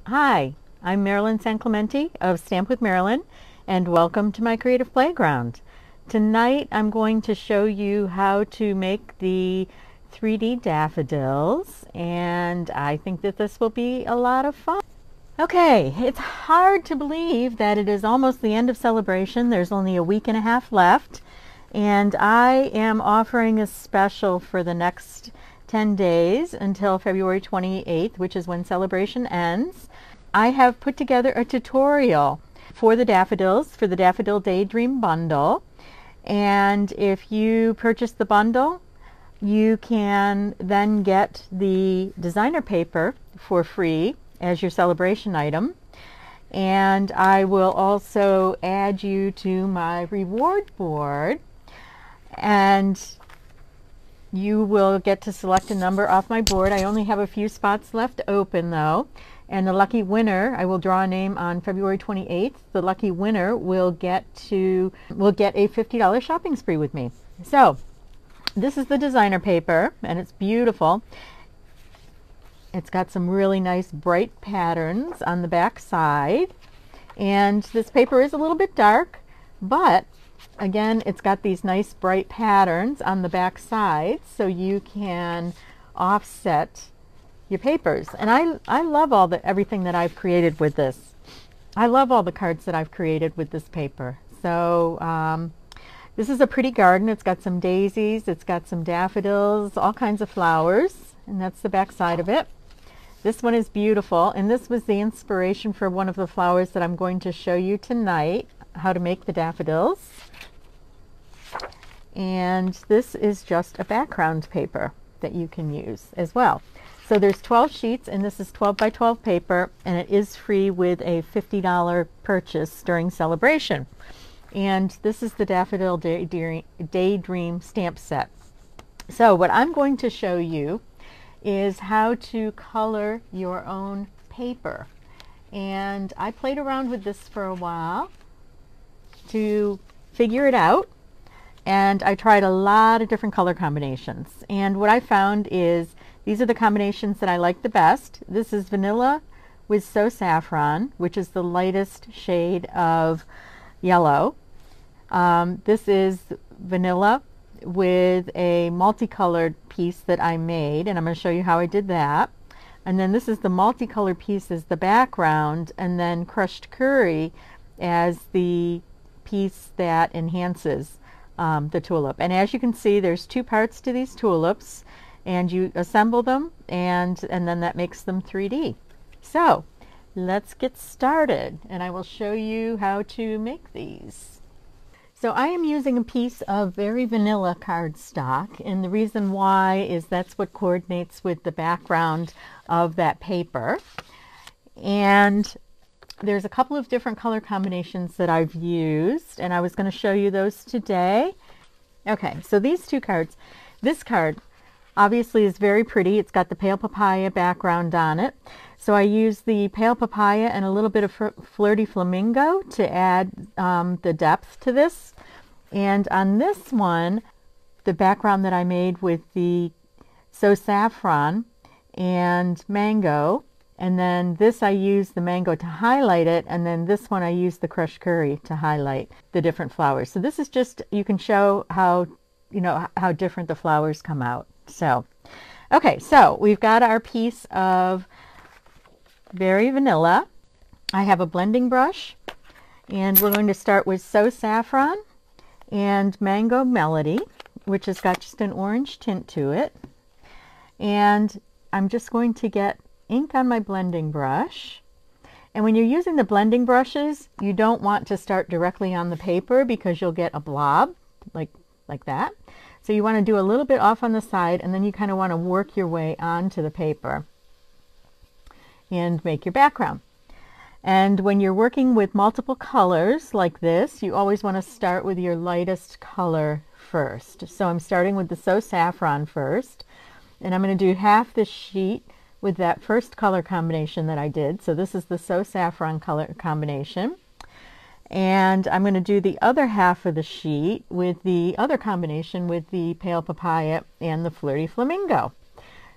Hi, I'm Marilyn San Clemente of Stamp with Marilyn, and welcome to my Creative Playground. Tonight I'm going to show you how to make the 3D daffodils, and I think that this will be a lot of fun. Okay, it's hard to believe that it is almost the end of celebration. There's only a week and a half left, and I am offering a special for the next 10 days until February 28th, which is when celebration ends. I have put together a tutorial for the daffodils, for the Daffodil Daydream bundle. And if you purchase the bundle, you can then get the designer paper for free as your celebration item. And I will also add you to my reward board, and you will get to select a number off my board. I only have a few spots left open though, and the lucky winner, I will draw a name on February 28th. The lucky winner will get a $50 shopping spree with me. So this is the designer paper, and it's beautiful. It's got some really nice bright patterns on the back side, and this paper is a little bit dark, but again, it's got these nice bright patterns on the back side, so you can offset your papers. And I love everything that I've created with this. I love all the cards that I've created with this paper. So this is a pretty garden. It's got some daisies, it's got some daffodils, all kinds of flowers, and that's the back side of it. This one is beautiful, and this was the inspiration for one of the flowers that I'm going to show you tonight, how to make the daffodils. And this is just a background paper that you can use as well. So there's 12 sheets, and this is 12 by 12 paper, and it is free with a $50 purchase during celebration. And this is the Daffodil Daydream stamp set. So what I'm going to show you is how to color your own paper. And I played around with this for a while to figure it out, and I tried a lot of different color combinations, and what I found is these are the combinations that I like the best. This is vanilla with So Saffron, which is the lightest shade of yellow. This is vanilla with a multicolored piece that I made, and I'm going to show you how I did that. And then this is the multicolored piece as the background, and then crushed curry as the piece that enhances the tulip. And as you can see, there's two parts to these tulips, and you assemble them, and then that makes them 3D. So let's get started, and I will show you how to make these. So I am using a piece of very vanilla cardstock, and the reason why is that's what coordinates with the background of that paper. And there's a couple of different color combinations that I've used, and I was going to show you those today. Okay, so these two cards, this card obviously is very pretty. It's got the pale papaya background on it. So I used the pale papaya and a little bit of flirty flamingo to add the depth to this. And on this one, the background that I made with the So Saffron and mango, and then this I used the mango to highlight it, and then this one I used the crushed curry to highlight the different flowers. So this is just, you can show how, how different the flowers come out. So, okay, so we've got our piece of very vanilla. I have a blending brush, and we're going to start with So Saffron and Mango Melody, which has got just an orange tint to it. And I'm just going to get ink on my blending brush. And when you're using the blending brushes, you don't want to start directly on the paper because you'll get a blob like that. So you want to do a little bit off on the side, and then you kind of want to work your way onto the paper and make your background. And when you're working with multiple colors like this, you always want to start with your lightest color first. So I'm starting with the So Saffron first, and I'm going to do half the sheet with that first color combination that I did. So this is the So Saffron color combination. And I'm going to do the other half of the sheet with the other combination with the pale papaya and the flirty flamingo.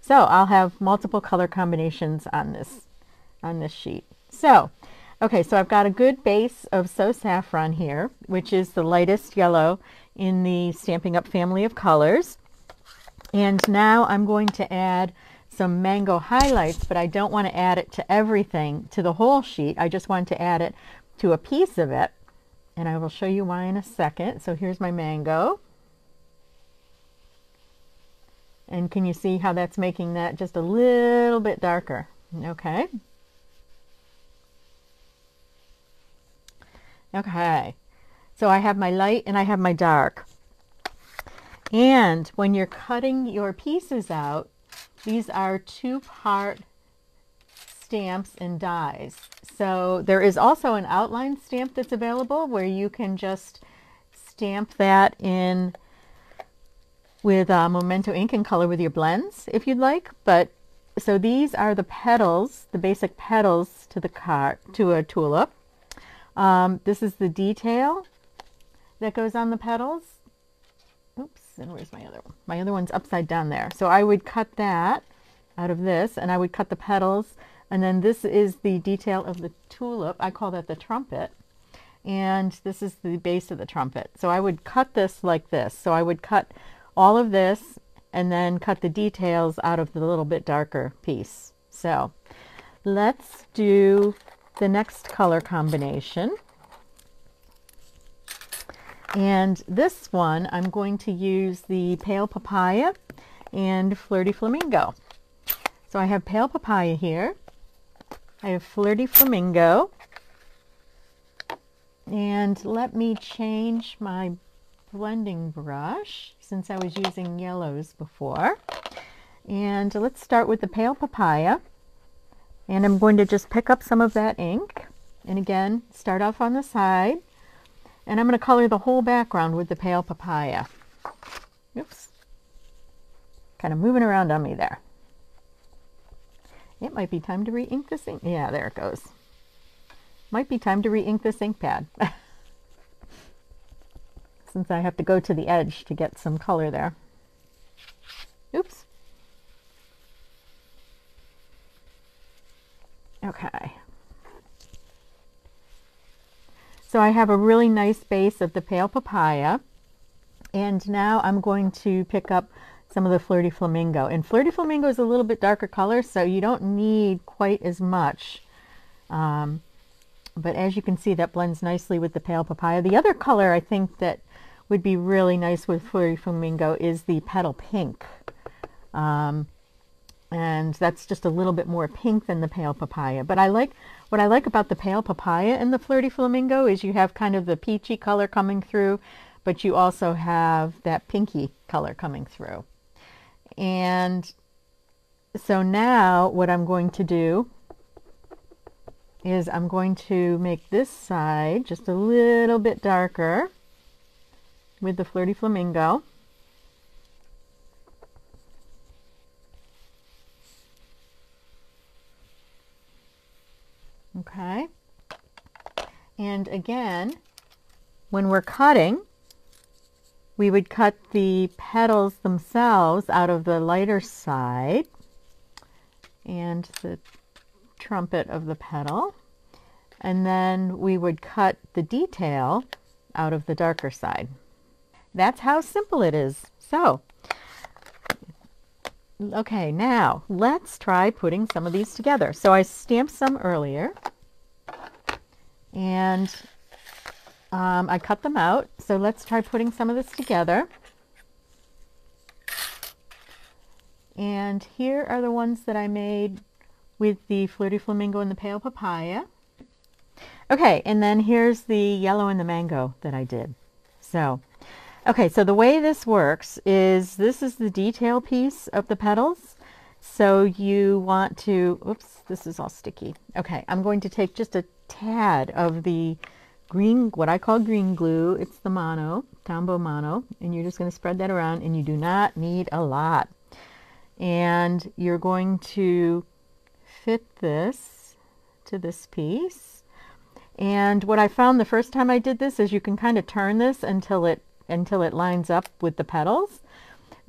So I'll have multiple color combinations on on this sheet. So, okay, so I've got a good base of So Saffron here, which is the lightest yellow in the Stampin' Up! Family of colors. And now I'm going to add some mango highlights, but I don't want to add it to everything, to the whole sheet. I just want to add it to a piece of it. And I will show you why in a second. So here's my mango. And can you see how that's making that just a little bit darker? Okay. Okay. So I have my light and I have my dark. And when you're cutting your pieces out, these are 2-part stamps and dies. So there is also an outline stamp that's available where you can just stamp that in with Memento ink and color with your blends if you'd like. But so these are the petals, the basic petals to a tulip. This is the detail that goes on the petals. Oops, and where's my other one? My other one's upside down there. So I would cut that out of this, and I would cut the petals, and then this is the detail of the tulip. I call that the trumpet, and this is the base of the trumpet. So I would cut this like this. So I would cut all of this and then cut the details out of the little bit darker piece. So let's do the next color combination. And this one, I'm going to use the Pale Papaya and Flirty Flamingo. So I have Pale Papaya here. I have Flirty Flamingo. And let me change my blending brush since I was using yellows before. And let's start with the Pale Papaya. And I'm going to just pick up some of that ink. And again, start off on the side. And I'm going to color the whole background with the Pale Papaya. Oops. Kind of moving around on me there. It might be time to re-ink this ink. Yeah, there it goes. Might be time to re-ink this ink pad. Since I have to go to the edge to get some color there. Oops. Okay. So I have a really nice base of the Pale Papaya, and now I'm going to pick up some of the Flirty Flamingo. And Flirty Flamingo is a little bit darker color, so you don't need quite as much. But as you can see, that blends nicely with the Pale Papaya. The other color I think that would be really nice with Flirty Flamingo is the Petal Pink. And that's just a little bit more pink than the Pale Papaya. But what I like about the Pale Papaya and the Flirty Flamingo is you have kind of the peachy color coming through, but you also have that pinky color coming through. And so now what I'm going to do is I'm going to make this side just a little bit darker with the Flirty Flamingo. Okay, and again, when we're cutting, we would cut the petals themselves out of the lighter side and the trumpet of the petal, and then we would cut the detail out of the darker side. That's how simple it is. So, okay, now let's try putting some of these together. So I stamped some earlier, and I cut them out. So let's try putting some of this together. And here are the ones that I made with the Flirty Flamingo and the Pale Papaya. Okay, and then here's the yellow and the mango that I did. So, okay, so the way this works is this is the detail piece of the petals. So you want to, oops, this is all sticky. Okay, I'm going to take just a tad of the green, what I call green glue. It's the mono, Tombow mono, and you're just going to spread that around, and you do not need a lot. And you're going to fit this to this piece. And what I found the first time I did this is you can kind of turn this until it lines up with the petals.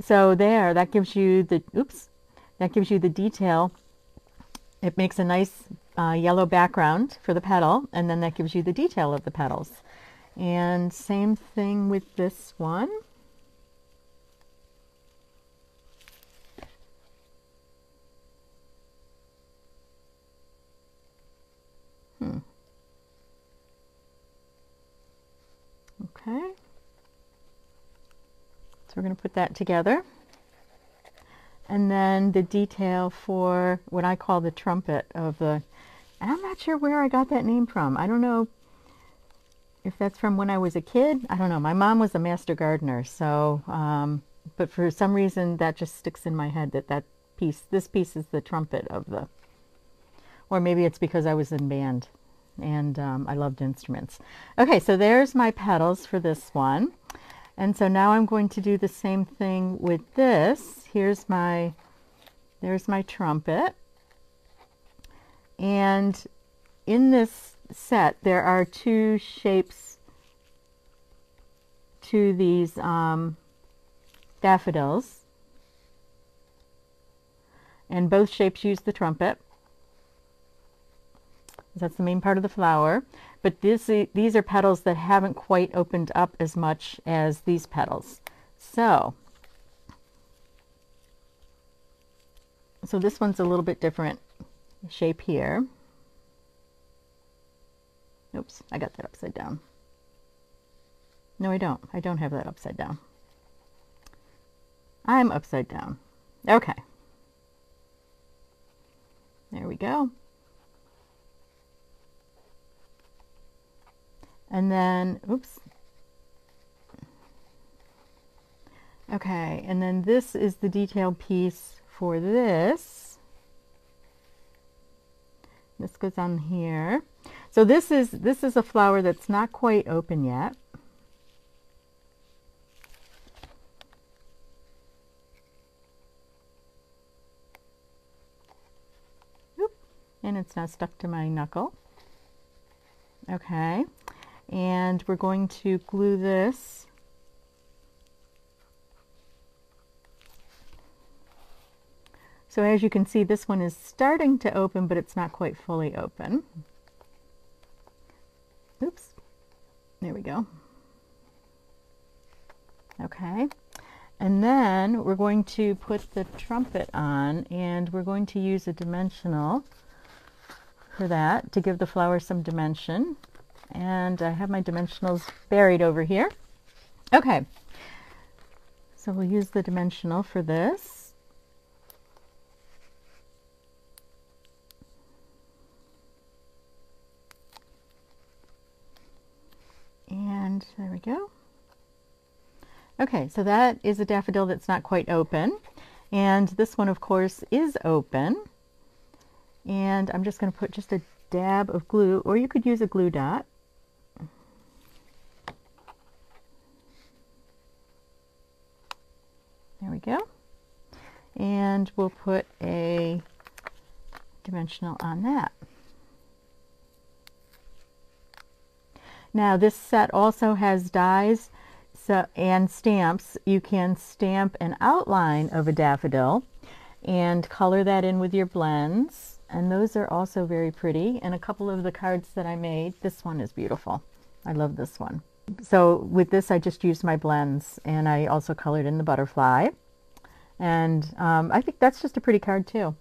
So there, that gives you the, oops, that gives you the detail It makes a nice yellow background for the petal, and then that gives you the detail of the petals. And same thing with this one. Okay. So we're going to put that together. And then the detail for what I call the trumpet of the, and I'm not sure where I got that name from. I don't know if that's from when I was a kid. I don't know. My mom was a master gardener, so, but for some reason that just sticks in my head that this piece is the trumpet of the, or maybe it's because I was in band and I loved instruments. Okay, so there's my petals for this one. And so now I'm going to do the same thing with this. There's my trumpet. And in this set, there are two shapes to these daffodils. And both shapes use the trumpet. That's the main part of the flower. But these are petals that haven't quite opened up as much as these petals. So this one's a little bit different shape here. Oops, I got that upside down. No, I don't. I don't have that upside down. I'm upside down. Okay. There we go. And then, oops. Okay, and then this is the detailed piece for this. This goes on here. So this is a flower that's not quite open yet. Oop, and it's not stuck to my knuckle. Okay. And we're going to glue this so as you can see, this one is starting to open, but it's not quite fully open. Oops, there we go. Okay, and then we're going to put the trumpet on, and we're going to use a dimensional for that to give the flower some dimension. And I have my dimensionals buried over here. Okay, so we'll use the dimensional for this. And there we go. Okay, so that is a daffodil that's not quite open. And this one, of course, is open. And I'm just going to put just a dab of glue, or you could use a glue dot. There we go. And we'll put a dimensional on that. Now this set also has dies and stamps. You can stamp an outline of a daffodil and color that in with your blends. And those are also very pretty. And a couple of the cards that I made, this one is beautiful. I love this one. So with this, I just used my blends, and I also colored in the butterfly. And I think that's just a pretty card too.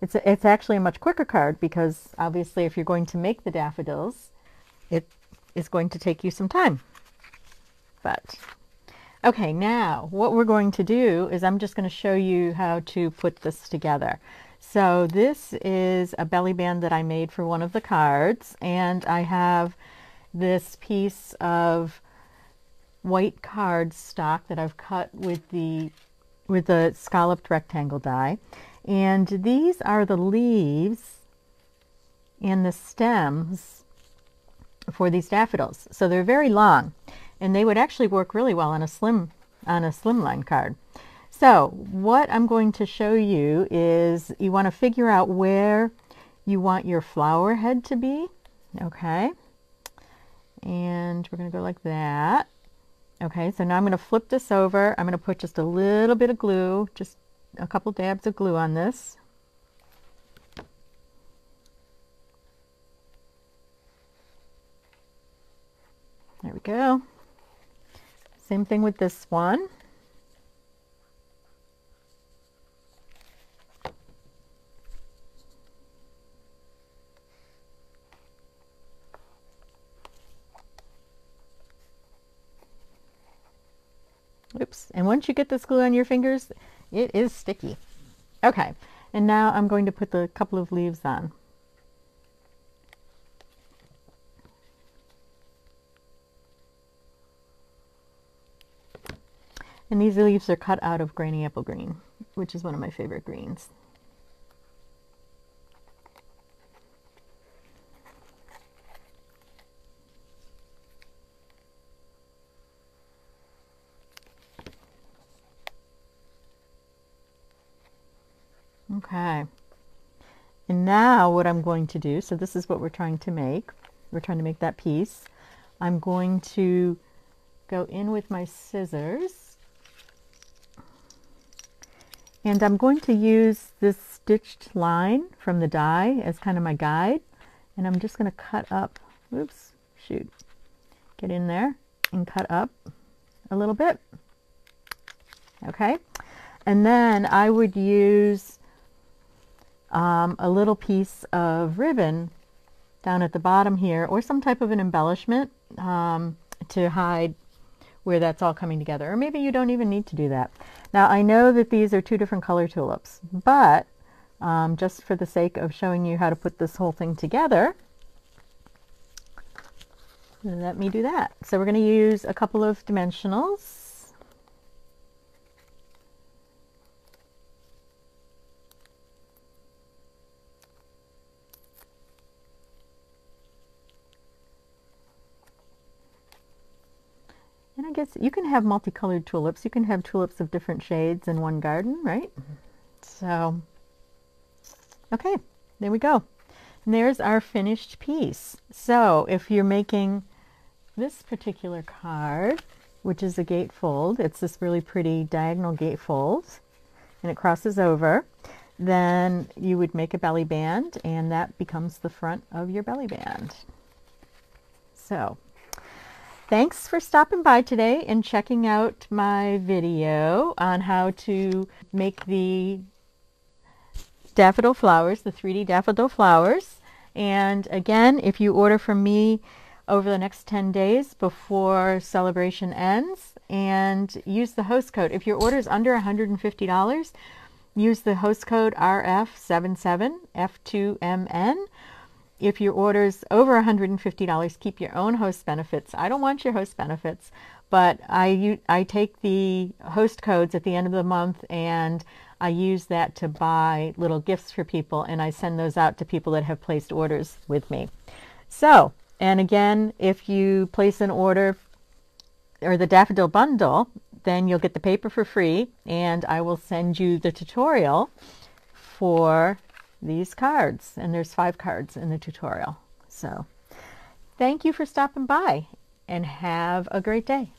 It's actually a much quicker card because obviously if you're going to make the daffodils, it is going to take you some time. But okay, now what we're going to do is I'm just going to show you how to put this together. So this is a belly band that I made for one of the cards, and I have this piece of white card stock that I've cut with the scalloped rectangle die. And these are the leaves and the stems for these daffodils. So they're very long, and they would actually work really well on a slimline card. So what I'm going to show you is you want to figure out where you want your flower head to be. Okay. And we're going to go like that. Okay, so now I'm going to flip this over. I'm going to put just a little bit of glue, just a couple dabs of glue on this. There we go. Same thing with this one. Oops. And once you get this glue on your fingers, it is sticky. Okay. And now I'm going to put the couple of leaves on. And these leaves are cut out of Granny Apple Green, which is one of my favorite greens. Okay. And now what I'm going to do, so this is what we're trying to make. We're trying to make that piece. I'm going to go in with my scissors. And I'm going to use this stitched line from the die as kind of my guide. And I'm just going to cut up, oops, shoot, get in there and cut up a little bit. Okay. And then I would use a little piece of ribbon down at the bottom here, or some type of an embellishment to hide where that's all coming together. Or maybe you don't even need to do that. Now I know that these are two different color tulips, but just for the sake of showing you how to put this whole thing together, let me do that. So we're going to use a couple of dimensionals. And I guess you can have multicolored tulips. You can have tulips of different shades in one garden, right? So, okay, there we go. And there's our finished piece. So if you're making this particular card, which is a gatefold, it's this really pretty diagonal gatefold, and it crosses over, then you would make a belly band, and that becomes the front of your belly band. So, thanks for stopping by today and checking out my video on how to make the daffodil flowers, the 3D daffodil flowers. And again, if you order from me over the next 10 days before celebration ends, and use the host code. If your order is under $150, use the host code RF77F2MN. If your order's over $150, keep your own host benefits. I don't want your host benefits, but I take the host codes at the end of the month, and I use that to buy little gifts for people, and I send those out to people that have placed orders with me. So, and again, if you place an order or the daffodil bundle, then you'll get the paper for free, and I will send you the tutorial for these cards, and there's 5 cards in the tutorial. So thank you for stopping by, and have a great day.